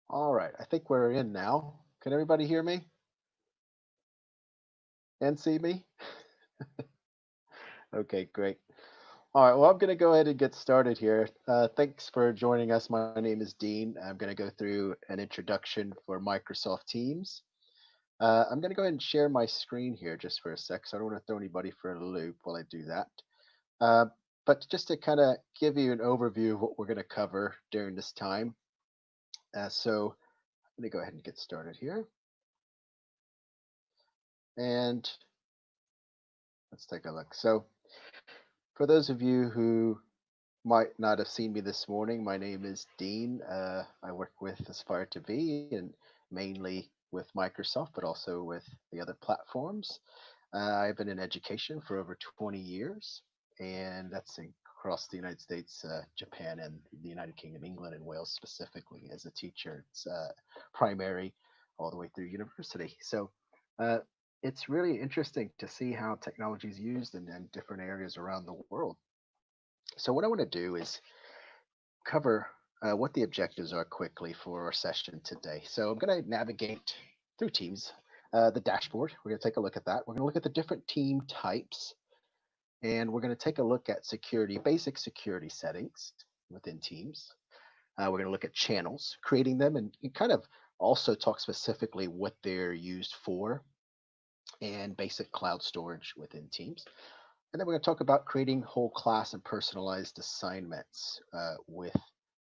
All right, I think we're in now. Can everybody hear me and see me? Okay, great. All right, well, I'm going to go ahead and get started here. Thanks for joining us. My name is Dean. I'm going to go through an introduction for Microsoft Teams. I'm going to go ahead and share my screen here just for a sec, so I don't want to throw anybody for a loop while I do that. Uh, but just to kind of give you an overview of what we're going to cover during this time. So I'm going to go ahead and get started here. And let's take a look. So, for those of you who might not have seen me this morning, my name is Dean. I work with Aspire to Be and mainly with Microsoft, but also with the other platforms. I've been in education for over 20 years, and that's across the United States, Japan, and the United Kingdom, England, and Wales specifically as a teacher. It's primary all the way through university. So uh, it's really interesting to see how technology is used in different areas around the world. So what I want to do is cover what the objectives are quickly for our session today. So I'm going to navigate through Teams, the dashboard. We're going to take a look at that. We're going to look at the different team types, and we're going to take a look at security, basic security settings within Teams. We're going to look at channels, creating them, and kind of also talk specifically what they're used for, and basic cloud storage within Teams. And then we're going to talk about creating whole class and personalized assignments with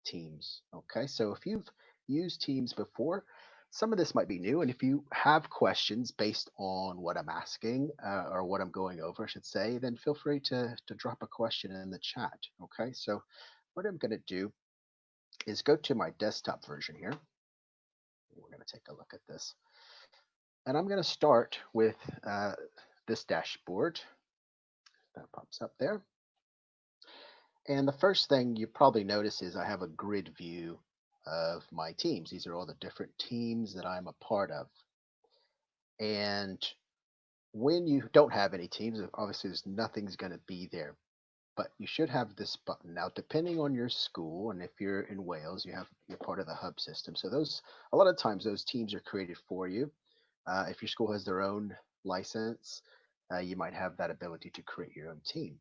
Teams. Okay, so if you've used Teams before, some of this might be new. And if you have questions based on what I'm asking or what I'm going over, I should say, then feel free to drop a question in the chat. Okay, so what I'm going to do is go to my desktop version here. We're going to take a look at this. And I'm going to start with this dashboard that pops up there. And the first thing you probably notice is I have a grid view of my teams. These are all the different teams that I'm a part of. And when you don't have any teams, obviously there's nothing's going to be there. But you should have this button. Now, depending on your school, and if you're in Wales, you're part of the hub system. So those a lot of times those teams are created for you. If your school has their own license, you might have that ability to create your own team.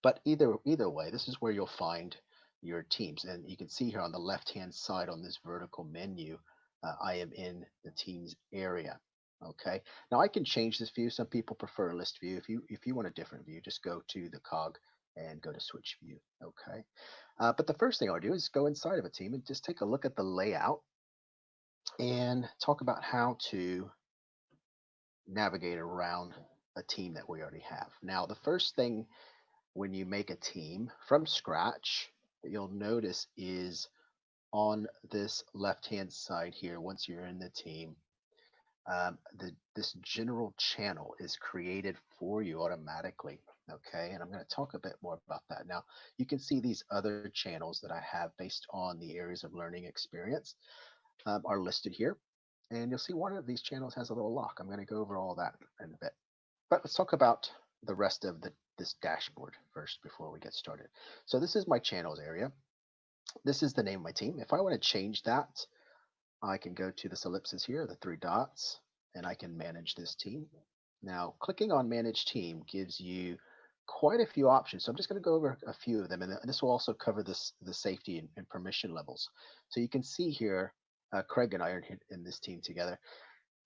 But either way, this is where you'll find your teams. And you can see here on the left-hand side on this vertical menu, I am in the teams area. Okay. Now I can change this view. Some people prefer a list view. If you want a different view, just go to the cog and go to switch view. Okay. But the first thing I'll do is go inside of a team and just take a look at the layout and talk about how to navigate around a team that we already have. Now, the first thing when you make a team from scratch that you'll notice is on this left hand side here, once you're in the team, this general channel is created for you automatically. Okay, and I'm going to talk a bit more about that. Now, you can see these other channels that I have based on the areas of learning experience are listed here. And you'll see one of these channels has a little lock. I'm going to go over all that in a bit. But let's talk about the rest of this dashboard first before we get started. So this is my channels area. This is the name of my team. If I want to change that, I can go to this ellipsis here, the three dots, and I can manage this team. Now, clicking on Manage Team gives you quite a few options. So I'm just going to go over a few of them, and this will also cover the safety and permission levels. So you can see here, Craig and I are in this team together,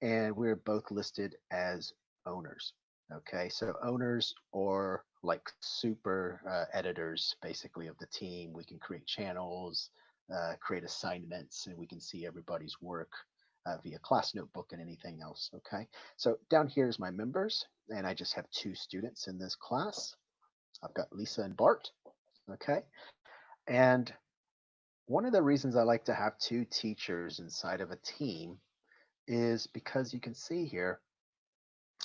and we're both listed as owners. Okay, so owners or like super editors basically of the team. We can create channels, create assignments, and we can see everybody's work via class notebook and anything else. Okay, so down here is my members, and I just have two students in this class. I've got Lisa and Bart. Okay, and one of the reasons I like to have two teachers inside of a team is because you can see here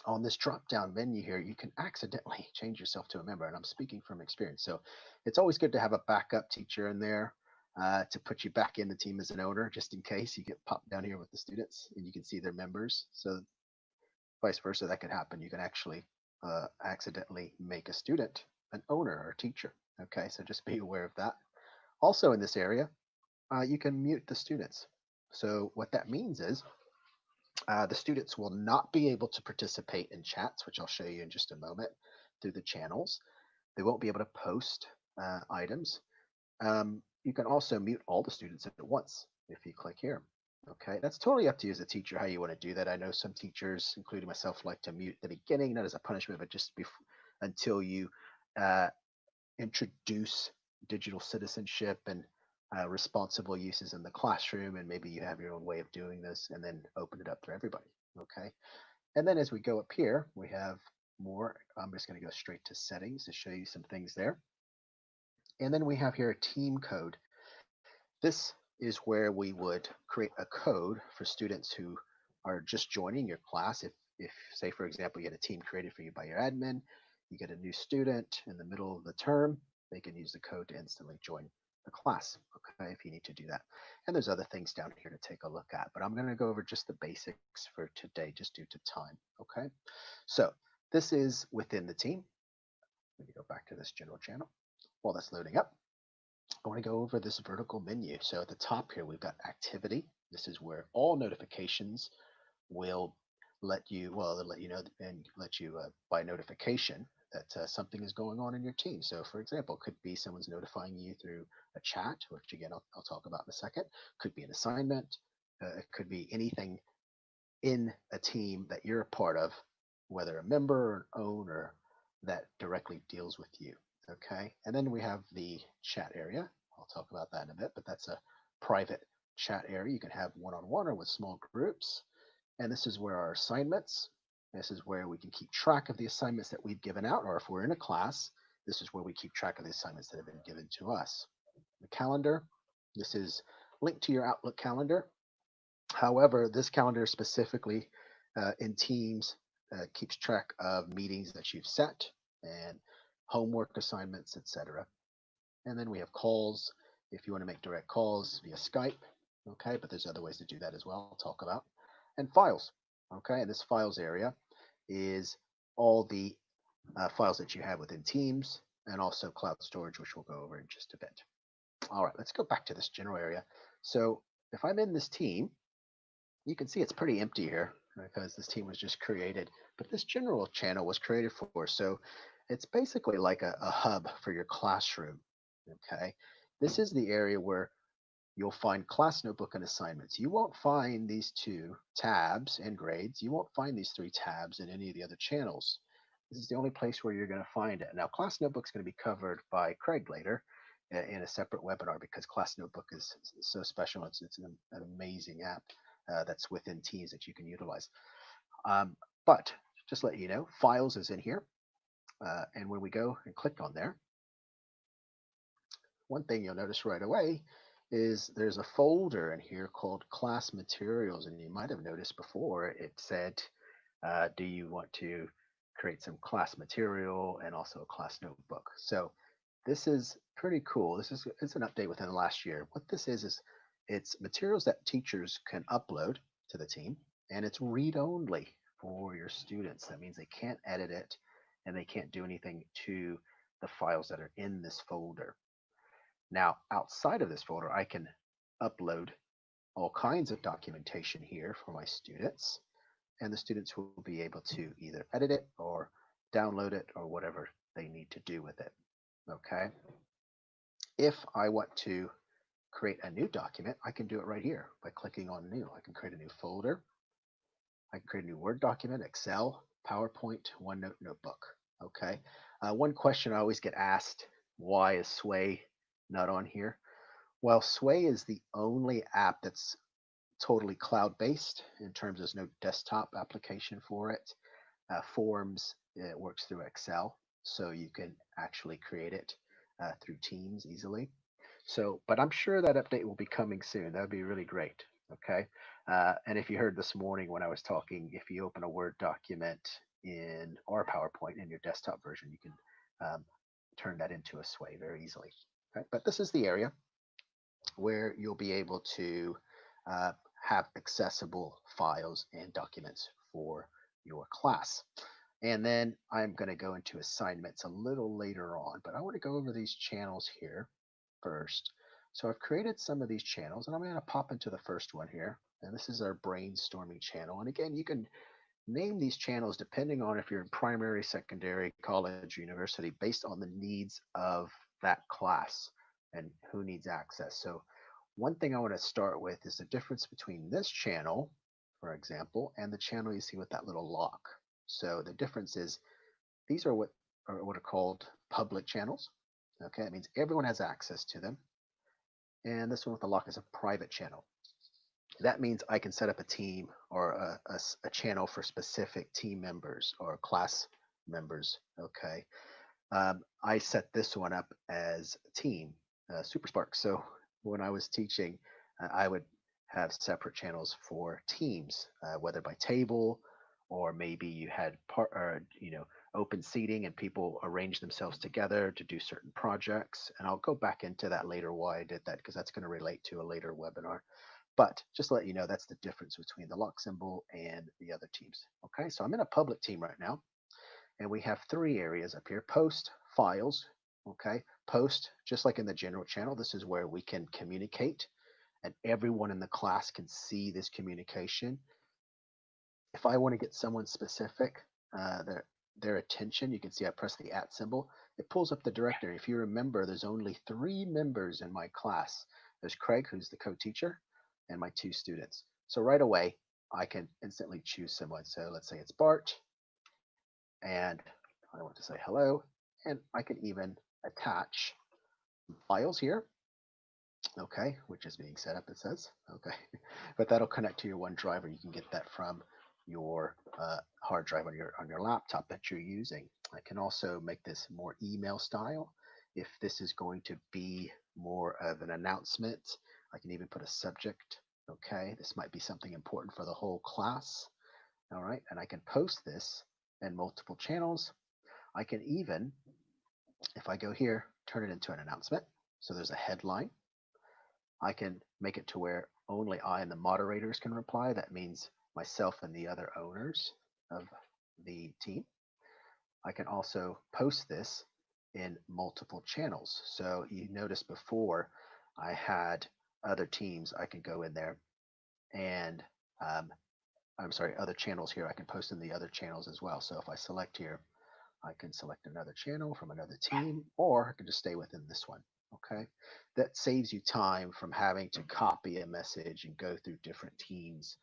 on this drop down menu here, you can accidentally change yourself to a member. And I'm speaking from experience. So it's always good to have a backup teacher in there to put you back in the team as an owner, just in case you get popped down here with the students and you can see their members. So vice versa, that could happen. You can actually accidentally make a student an owner or teacher. Okay, so just be aware of that. Also in this area, you can mute the students. So what that means is the students will not be able to participate in chats, which I'll show you in just a moment, through the channels. They won't be able to post items. You can also mute all the students at once if you click here. Okay, that's totally up to you as a teacher how you want to do that. I know some teachers, including myself, like to mute at the beginning, not as a punishment, but just until you uh, introduce digital citizenship and responsible uses in the classroom, and maybe you have your own way of doing this, and then open it up for everybody. Okay, and then as we go up here, we have more. I'm just going to go straight to settings to show you some things there. And then we have here a team code. This is where we would create a code for students who are just joining your class. If say, for example, you had a team created for you by your admin, you get a new student in the middle of the term, they can use the code to instantly join the class, okay, if you need to do that. And there's other things down here to take a look at, but I'm going to go over just the basics for today just due to time, okay? So this is within the team. Let me go back to this general channel. While that's loading up, I want to go over this vertical menu. So at the top here, we've got activity. This is where all notifications will they'll let you know and let you by notification that something is going on in your team. So for example, it could be someone's notifying you through a chat, which again, I'll talk about in a second. Could be an assignment. It could be anything in a team that you're a part of, whether a member or an owner that directly deals with you. Okay. And then we have the chat area. I'll talk about that in a bit, but that's a private chat area. You can have one on one or with small groups. And this is where our assignments, this is where we can keep track of the assignments that we've given out, or if we're in a class, this is where we keep track of the assignments that have been given to us. The calendar, this is linked to your Outlook calendar. However, this calendar specifically in Teams keeps track of meetings that you've set and homework assignments, etc. And then we have calls if you want to make direct calls via Skype. Okay, but there's other ways to do that as well. I'll talk about. And files. Okay, and this files area is all the files that you have within Teams and also cloud storage, which we'll go over in just a bit. All right, let's go back to this general area. So if I'm in this team, you can see it's pretty empty here because this team was just created, but this general channel was created for. So it's basically like a hub for your classroom. Okay. This is the area where you'll find class notebook and assignments. You won't find these two tabs and grades. You won't find these three tabs in any of the other channels. This is the only place where you're going to find it. Now, Class Notebook is going to be covered by Craig later in a separate webinar because Class Notebook is so special. It's an amazing app that's within Teams that you can utilize. But just let you know, Files is in here. And when we go and click on there, one thing you'll notice right away is there's a folder in here called Class Materials. And you might have noticed before it said, do you want to create some class material and also a class notebook? So this is pretty cool. It's an update within the last year. What this is it's materials that teachers can upload to the team, and it's read only for your students. That means they can't edit it and they can't do anything to the files that are in this folder. Now, outside of this folder, I can upload all kinds of documentation here for my students, and the students will be able to either edit it or download it or whatever they need to do with it. Okay. If I want to create a new document, I can do it right here by clicking on new. I can create a new folder. I can create a new Word document, Excel, PowerPoint, OneNote, Notebook. Okay. One question I always get asked, why is Sway not on here? Well, Sway is the only app that's totally cloud-based in terms of there's no desktop application for it. Forms, it works through Excel, so you can actually create it through Teams easily. So, but I'm sure that update will be coming soon. That would be really great. Okay. And if you heard this morning when I was talking, if you open a Word document in or PowerPoint in your desktop version, you can turn that into a Sway very easily. Okay. But this is the area where you'll be able to uh, have accessible files and documents for your class. And then I'm going to go into assignments a little later on, but I want to go over these channels here first. So I've created some of these channels, and I'm going to pop into the first one here. And this is our brainstorming channel. And again, you can name these channels depending on if you're in primary, secondary, college, university, based on the needs of that class and who needs access. So one thing I want to start with is the difference between this channel, for example, and the channel you see with that little lock. So the difference is these are what are called public channels. Okay, it means everyone has access to them. And this one with the lock is a private channel. That means I can set up a team or a channel for specific team members or class members. Okay. I set this one up as a team, Super Spark. So when I was teaching, I would have separate channels for teams, whether by table or maybe you had open seating and people arrange themselves together to do certain projects. And I'll go back into that later why I did that because that's going to relate to a later webinar. But just to let you know, that's the difference between the lock symbol and the other teams. Okay, so I'm in a public team right now, and we have three areas up here: post, files. Okay, post, just like in the general channel, this is where we can communicate, and everyone in the class can see this communication. If I want to get someone specific, their attention, you can see I press the @ symbol. It pulls up the directory. If you remember, there's only 3 members in my class. There's Craig, who's the co-teacher, and my 2 students. So right away, I can instantly choose someone. So let's say it's Bart, and I want to say hello, and I can even attach files here. Okay, which is being set up, it says. Okay, but that'll connect to your OneDrive, or you can get that from your hard drive on your laptop that you're using. I can also make this more email style. If this is going to be more of an announcement, I can even put a subject. Okay, this might be something important for the whole class. All right, and I can post this in multiple channels. I can even, if I go here, turn it into an announcement. So there's a headline. I can make it to where only I and the moderators can reply. That means myself and the other owners of the team. I can also post this in multiple channels. So you noticed before I had other teams, I can go in there and I'm sorry, other channels here. I can post in the other channels as well. So if I select here, I can select another channel from another team, or I can just stay within this one. Okay, that saves you time from having to copy a message and go through different teams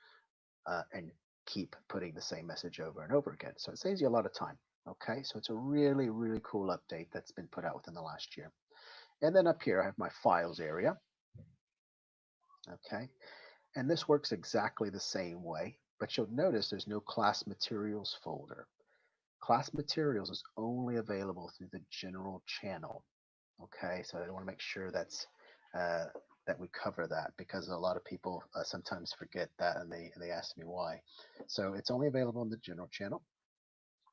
and keep putting the same message over and over again. So it saves you a lot of time. Okay, so it's a really, really cool update that's been put out within the last year. And then up here, I have my files area. Okay, and this works exactly the same way, but you'll notice there's no class materials folder. Class materials is only available through the general channel. Okay, so I want to make sure that we cover that because a lot of people sometimes forget that and they ask me why. So it's only available in the general channel.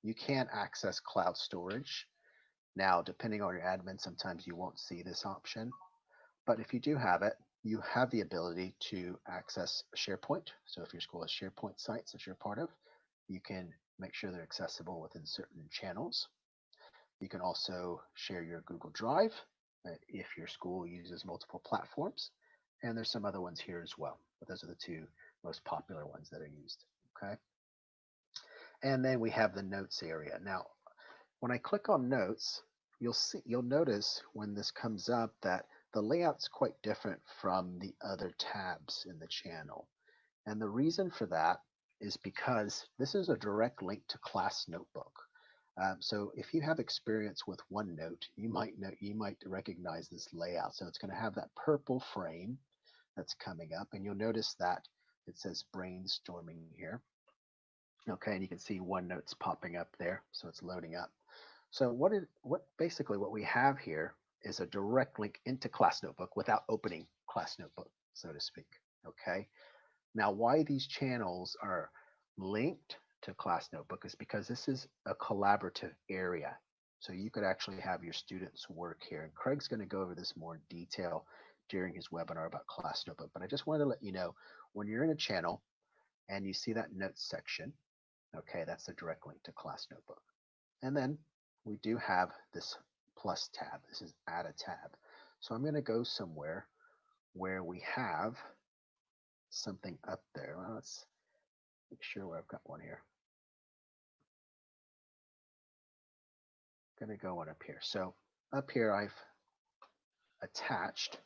You can access cloud storage. Now, depending on your admin, sometimes you won't see this option, but if you do have it, you have the ability to access SharePoint. So if your school has SharePoint sites that you're part of, you can make sure they're accessible within certain channels. You can also share your Google Drive if your school uses multiple platforms. And there's some other ones here as well, but those are the 2 most popular ones that are used. Okay. And then we have the notes area. Now, when I click on notes, you'll notice when this comes up that the layout's quite different from the other tabs in the channel. And the reason for that is because this is a direct link to Class Notebook. So if you have experience with OneNote, you might recognize this layout. So it's going to have that purple frame that's coming up, and you'll notice that it says brainstorming here. Okay, and you can see OneNote's popping up there, so it's loading up. So basically what we have here is a direct link into Class Notebook without opening Class Notebook, so to speak. Okay. Now, why these channels are linked to Class Notebook is because this is a collaborative area. So you could actually have your students work here. And Craig's going to go over this more in detail during his webinar about Class Notebook. But I just wanted to let you know, when you're in a channel and you see that notes section, okay, that's the direct link to Class Notebook. And then we do have this plus tab. This is add a tab. So I'm going to go somewhere where we have something up there. Well, let's make sure where I've got one here. I'm going to go one up here. So up here I've attached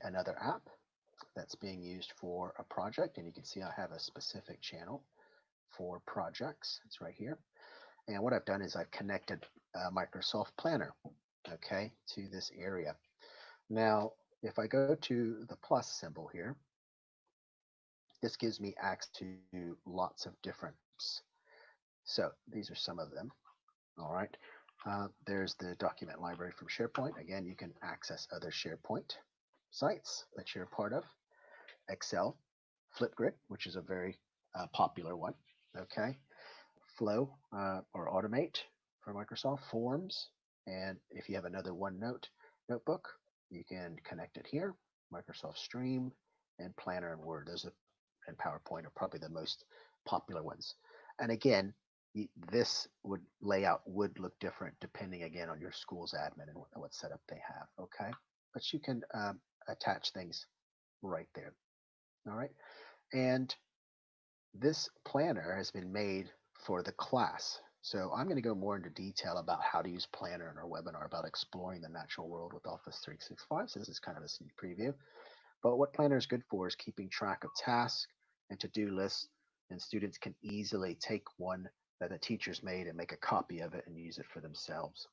another app that's being used for a project, and you can see I have a specific channel for projects. It's right here. And what I've done is I've connected Microsoft Planner, okay, to this area. Now, if I go to the plus symbol here, this gives me access to lots of different apps. So these are some of them. All right. There's the document library from SharePoint. Again, you can access other SharePoint sites that you're a part of. Excel, Flipgrid, which is a very popular one. Okay. Flow or Automate for Microsoft, Forms, and if you have another OneNote notebook, you can connect it here. Microsoft Stream and Planner and Word. Those are, and PowerPoint are probably the most popular ones. And again, this layout would look different depending again on your school's admin and what setup they have. Okay, but you can attach things right there. All right, and this planner has been made for the class. So I'm going to go more into detail about how to use Planner in our webinar about exploring the natural world with Office 365. So this is kind of a sneak preview. But what Planner is good for is keeping track of tasks and to-do lists, and students can easily take one that the teachers made and make a copy of it and use it for themselves.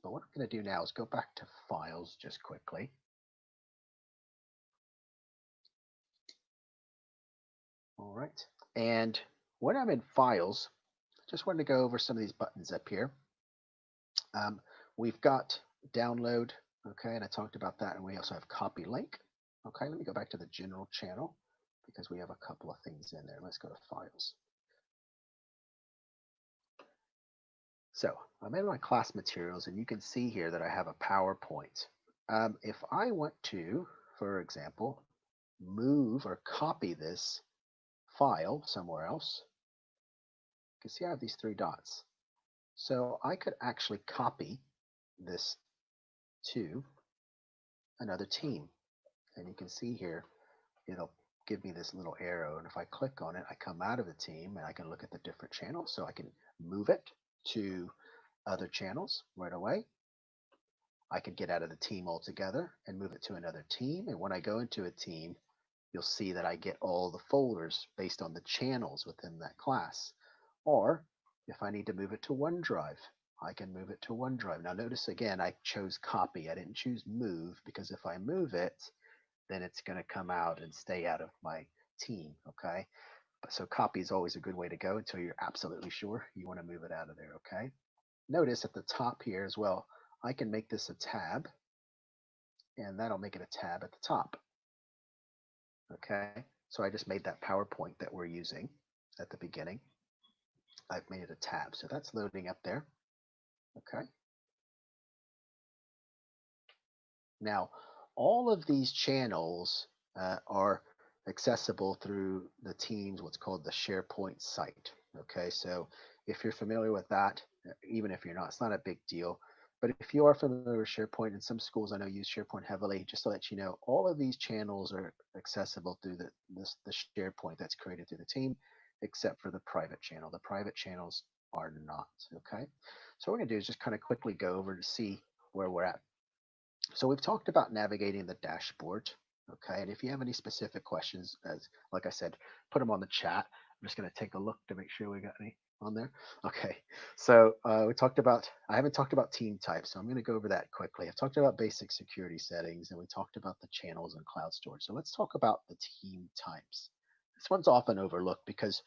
But what I'm going to do now is go back to Files just quickly. All right. And when I'm in Files, just wanted to go over some of these buttons up here. We've got download, okay, and I talked about that, and we also have copy link. Okay, let me go back to the general channel because we have a couple of things in there. Let's go to Files. So I'm in my class materials, and you can see here that I have a PowerPoint. If I want to, for example, move or copy this file somewhere else, you can see I have these three dots. So I could actually copy this to another team. And you can see here, it'll give me this little arrow. And if I click on it, I come out of the team and I can look at the different channels. So I can move it to other channels right away. I can get out of the team altogether and move it to another team. And when I go into a team, you'll see that I get all the folders based on the channels within that class. Or if I need to move it to OneDrive, I can move it to OneDrive. Now notice again, I chose copy. I didn't choose move because if I move it, then it's going to come out and stay out of my team. Okay. So copy is always a good way to go until you're absolutely sure you want to move it out of there. Okay. Notice at the top here as well, I can make this a tab, and that'll make it a tab at the top. Okay. So I just made that PowerPoint that we're using at the beginning. I've made it a tab. So that's loading up there. Okay. Now, all of these channels are accessible through the team's what's called the SharePoint site. Okay, so if you're familiar with that, even if you're not, it's not a big deal. But if you are familiar with SharePoint, and some schools I know use SharePoint heavily, just to let you know, all of these channels are accessible through the SharePoint that's created through the team, except for the private channel. The private channels are not. Okay, so what we're going to do is just kind of quickly go over to see where we're at. So we've talked about navigating the dashboard, okay? And if you have any specific questions, as like I said, put them on the chat. I'm just going to take a look to make sure we got any on there. Okay, so we talked about, I haven't talked about team types, so I'm going to go over that quickly. I've talked about basic security settings, and we talked about the channels and cloud storage. So let's talk about the team types. This one's often overlooked because,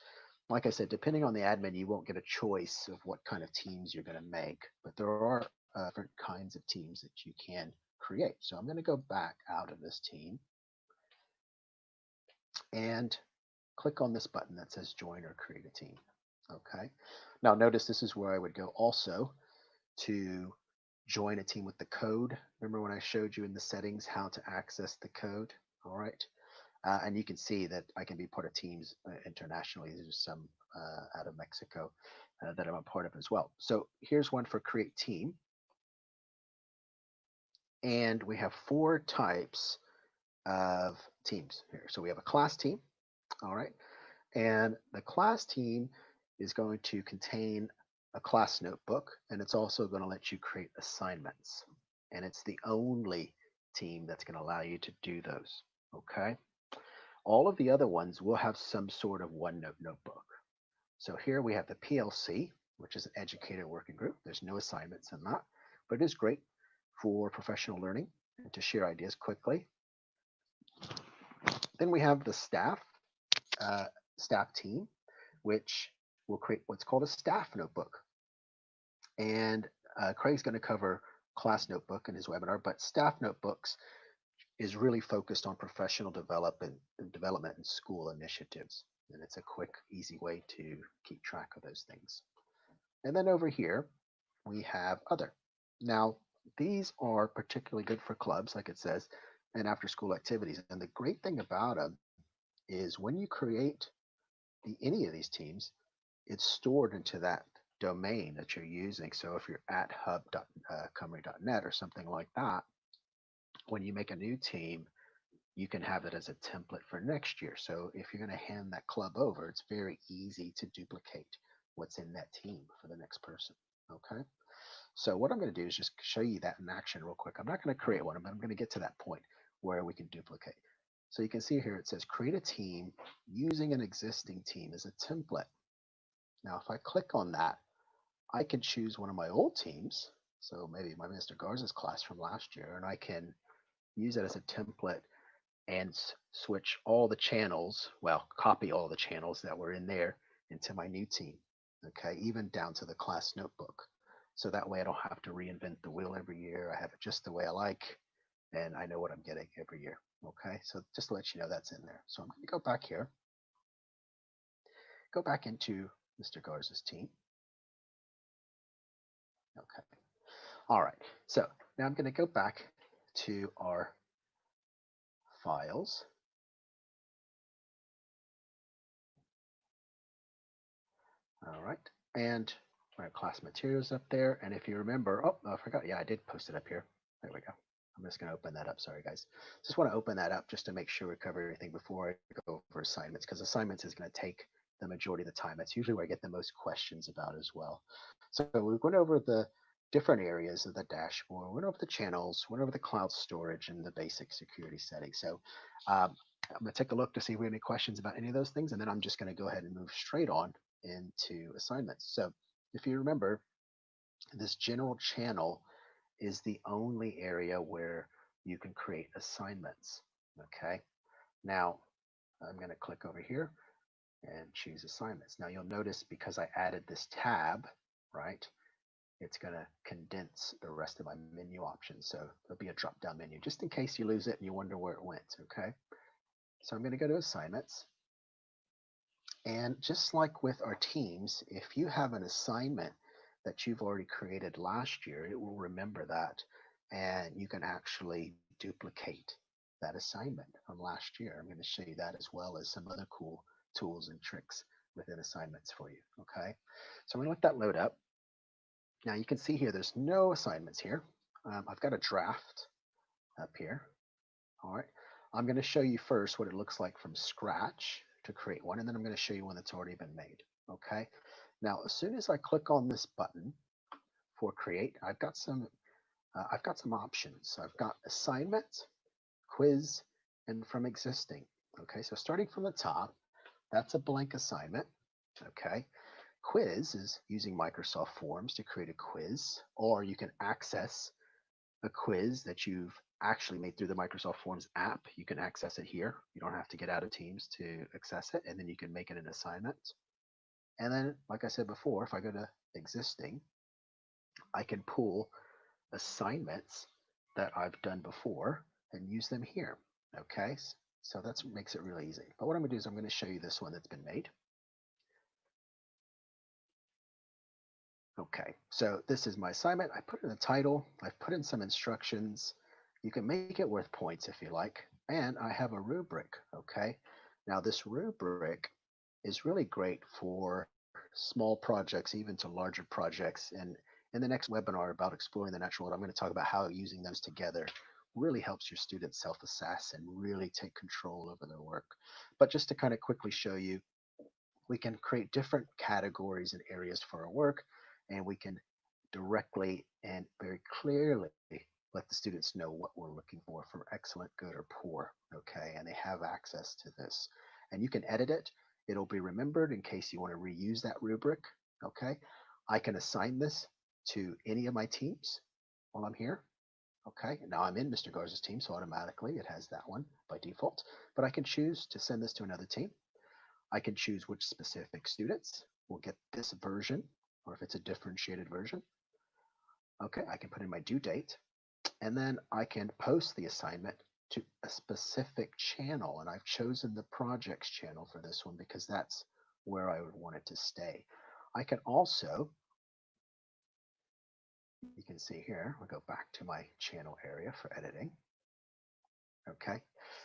like I said, depending on the admin, you won't get a choice of what kind of teams you're going to make, but there are different kinds of teams that you can create. So I'm going to go back out of this team and click on this button that says join or create a team. Okay. Now notice this is where I would go also to join a team with the code. Remember when I showed you in the settings how to access the code? All right. And you can see that I can be part of teams internationally. There's some out of Mexico. that I'm a part of as well. So here's one for create team. And we have 4 types of teams here. So we have a class team, all right? And the class team is going to contain a class notebook, and it's also going to let you create assignments. And it's the only team that's going to allow you to do those, okay? All of the other ones will have some sort of OneNote notebook. So here we have the PLC, which is an educator working group. There's no assignments in that, but it is great for professional learning and to share ideas quickly. Then we have the uh, staff team, which will create what's called a staff notebook. And Craig's going to cover class notebook in his webinar, but staff notebooks is really focused on professional development and school initiatives. And it's a quick, easy way to keep track of those things. And then over here, we have other. Now, these are particularly good for clubs, like it says, and after school activities. And the great thing about them is when you create any of these teams, it's stored into that domain that you're using. So if you're at hub.cumry.net or something like that, when you make a new team, you can have it as a template for next year. So if you're going to hand that club over, it's very easy to duplicate what's in that team for the next person. Okay. So what I'm going to do is just show you that in action real quick. I'm not going to create one, but I'm going to get to that point where we can duplicate. So you can see here it says create a team using an existing team as a template. Now, if I click on that, I can choose one of my old teams. So maybe my Mr. Garza's class from last year, and I can use it as a template and switch all the channels, well, copy all the channels that were in there into my new team, okay, even down to the class notebook. So that way I don't have to reinvent the wheel every year. I have it just the way I like, and I know what I'm getting every year, okay? So just to let you know that's in there. So I'm going to go back here, go back into Mr. Garza's team. Okay. All right. So now I'm going to go back to our files. All right. And our class materials up there. And if you remember, oh, I forgot. Yeah, I did post it up here. There we go. I'm just going to open that up. Sorry, guys. Just want to open that up just to make sure we cover everything before I go over assignments, because assignments is going to take the majority of the time. That's usually where I get the most questions about as well. So we went over the different areas of the dashboard, went over the channels, went over the cloud storage and the basic security settings. So I'm going to take a look to see if we have any questions about any of those things, and then I'm just going to go ahead and move straight on into assignments. So if you remember, this general channel is the only area where you can create assignments. Okay. Now I'm going to click over here and choose assignments. Now you'll notice because I added this tab, right, it's going to condense the rest of my menu options. So there'll be a drop down menu just in case you lose it and you wonder where it went. Okay. So I'm going to go to assignments. And just like with our teams, if you have an assignment that you've already created last year, it will remember that and you can actually duplicate that assignment from last year. I'm going to show you that as well as some other cool tools and tricks within assignments for you. Okay, so I'm going to let that load up. Now you can see here there's no assignments here. I've got a draft up here. All right, I'm going to show you first what it looks like from scratch to create one, and then I'm going to show you one that's already been made. Okay, now as soon as I click on this button for create, I've got some options. I've got assignment, quiz, and from existing. Okay, so starting from the top, that's a blank assignment. Okay, quiz is using Microsoft Forms to create a quiz, or you can access a quiz that you've actually made through the Microsoft Forms app. You can access it here. You don't have to get out of Teams to access it, and then you can make it an assignment. And then, like I said before, if I go to existing, I can pull assignments that I've done before and use them here. Okay, so that makes it really easy. But what I'm going to do is I'm going to show you this one that's been made. Okay, so this is my assignment. I put in a title. I've put in some instructions. You can make it worth points if you like. And I have a rubric, okay? Now this rubric is really great for small projects, even to larger projects. And in the next webinar about exploring the natural world, I'm going to talk about how using those together really helps your students self-assess and really take control over their work. But just to kind of quickly show you, we can create different categories and areas for our work, and we can directly and very clearly let the students know what we're looking for excellent, good, or poor, okay? And they have access to this. And you can edit it. It'll be remembered in case you want to reuse that rubric, okay? I can assign this to any of my teams while I'm here, okay? Now I'm in Mr. Garza's team, so automatically it has that one by default, but I can choose to send this to another team. I can choose which specific students will get this version, or if it's a differentiated version. Okay, I can put in my due date, and then I can post the assignment to a specific channel. And I've chosen the projects channel for this one because that's where I would want it to stay. I can also, you can see here, we'll go back to my channel area for editing. Okay,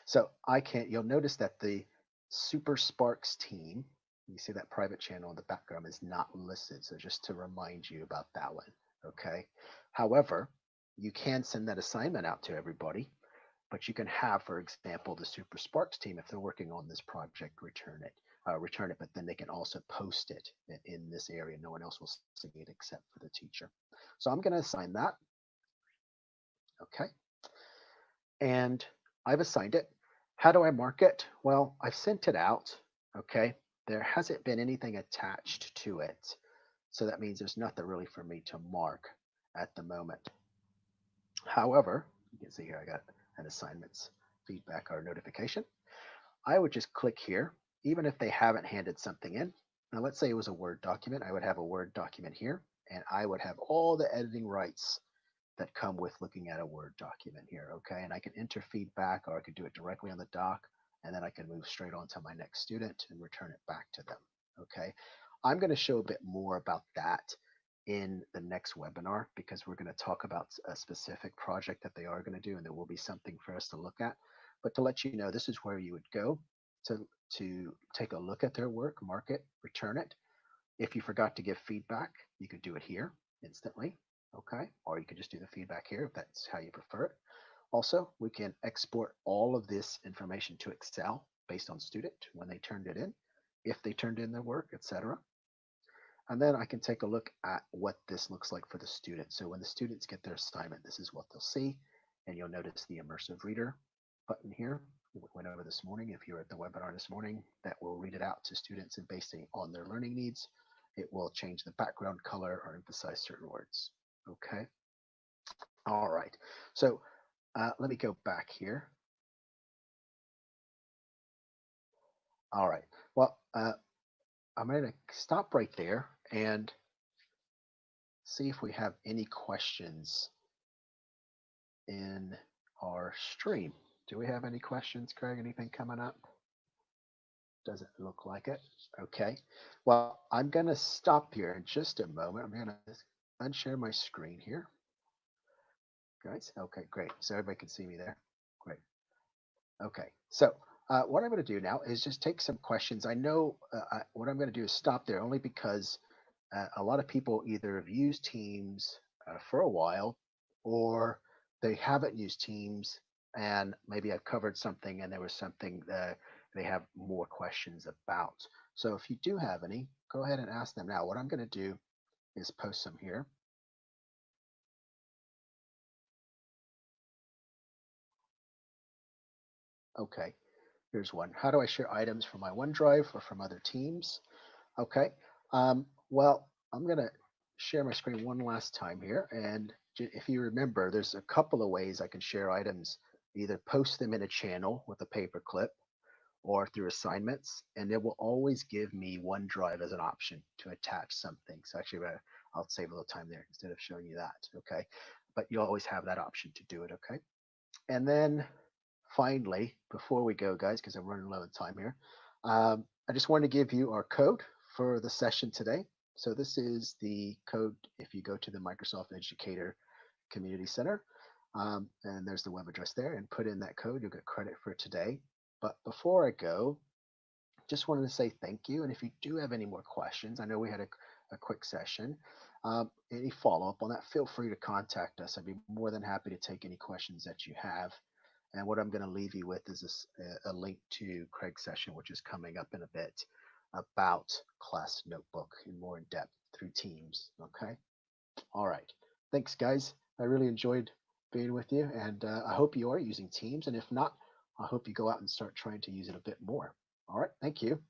so you'll notice that the Super Sparks team, you see that private channel in the background is not listed. So just to remind you about that one. Okay, however, you can send that assignment out to everybody, but you can have, for example, the Super Sparks team, if they're working on this project, return it, but then they can also post it in this area. No one else will see it except for the teacher. So I'm going to assign that. Okay. And I've assigned it. How do I mark it? Well, I've sent it out. Okay. There hasn't been anything attached to it. So that means there's nothing really for me to mark at the moment. However, you can see here I got an assignments feedback or notification. I would just click here, even if they haven't handed something in. Now, let's say it was a Word document. I would have a Word document here, and I would have all the editing rights that come with looking at a Word document here, okay? And I can enter feedback, or I could do it directly on the doc, and then I can move straight on to my next student and return it back to them, okay? I'm going to show a bit more about that in the next webinar because we're going to talk about a specific project that they are going to do, and there will be something for us to look at. But to let you know, this is where you would go to take a look at their work, mark it, return it. If you forgot to give feedback, you could do it here instantly, okay? Or you could just do the feedback here if that's how you prefer it. Also, we can export all of this information to Excel based on student when they turned it in, if they turned in their work, etc. And then I can take a look at what this looks like for the student. So when the students get their assignment, this is what they'll see. And you'll notice the immersive reader button here. We went over this morning. If you're at the webinar this morning, that will read it out to students, and based on their learning needs, it will change the background color or emphasize certain words. Okay. All right. So let me go back here. All right. Well, I'm going to stop right there and see if we have any questions in our stream. Do we have any questions, Craig? Anything coming up? Doesn't look like it. Okay. Well, I'm going to stop here in just a moment. I'm going to unshare my screen here. Guys, okay, great. So everybody can see me there. Great. Okay. So what I'm going to do now is just take some questions. I know what I'm going to do is stop there only because a lot of people either have used Teams for a while, or they haven't used Teams, and maybe I've covered something and there was something that they have more questions about. So if you do have any, go ahead and ask them now. What I'm going to do is post some here. Okay, here's one. How do I share items from my OneDrive or from other teams? Okay, well, I'm going to share my screen one last time here. And if you remember, there's a couple of ways I can share items, either post them in a channel with a paperclip or through assignments. And it will always give me OneDrive as an option to attach something. So actually, I'll save a little time there instead of showing you that. Okay, but you'll always have that option to do it. Okay, and then finally, before we go, guys, because I'm running low on time here, I just want to give you our code for the session today. So this is the code if you go to the Microsoft Educator Community Center, and there's the web address there, and put in that code, you'll get credit for today. But before I go, just wanted to say thank you. And if you do have any more questions, I know we had a quick session. Any follow up on that, feel free to contact us. I'd be more than happy to take any questions that you have. And what I'm going to leave you with is a link to Craig's session, which is coming up in a bit, about Class Notebook in more in depth through Teams. Okay. All right. Thanks, guys. I really enjoyed being with you, and I hope you are using Teams. And if not, I hope you go out and start trying to use it a bit more. All right. Thank you.